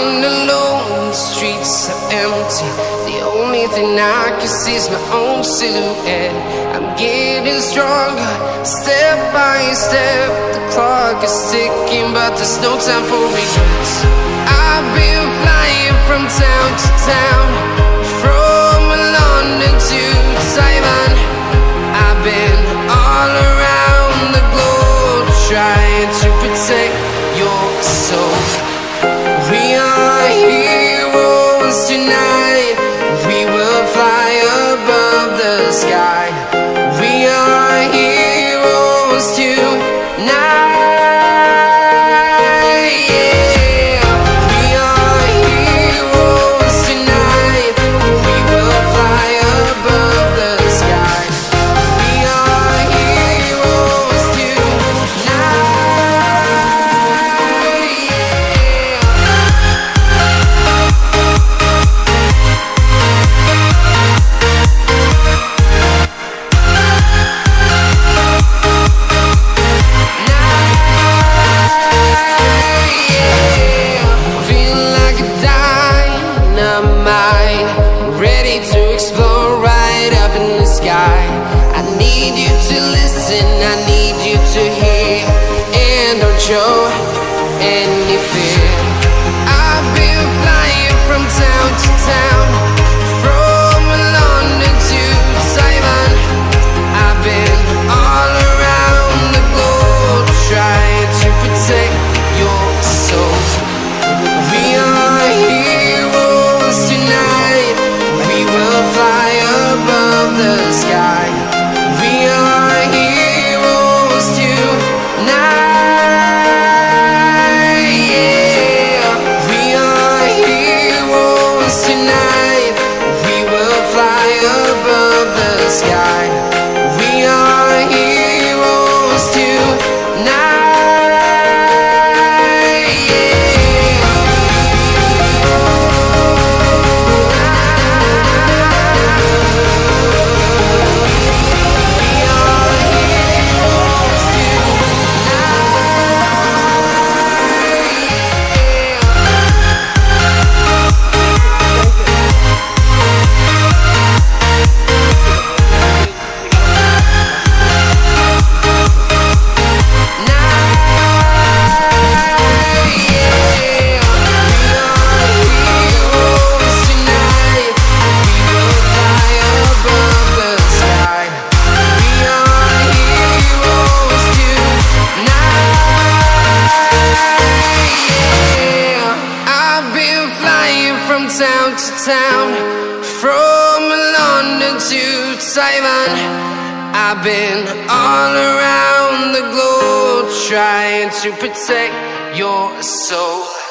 Walking alone, the streets are empty. The only thing I can see is my own silhouette. I'm getting stronger, step by step. The clock is ticking, but there's no time for regrets. I've been flying from town to town, from London to Taiwan. I've been all around the globe, trying to protect your soul. We are heroes tonight. We will fly above the sky. We are heroes tonight. Yeah. We are heroes tonight. We will fly above the sky. We are heroes tonight. Show any fear. I've been flying from town to town, from London to Taiwan. I've been all around the globe, trying to protect your soul. We are heroes tonight. We will fly above the sky. We are heroes tonight. Tonight, we will fly above the sky. We are heroes tonight. Town to town, from London to Taiwan. I've been all around the globe, trying to protect your soul.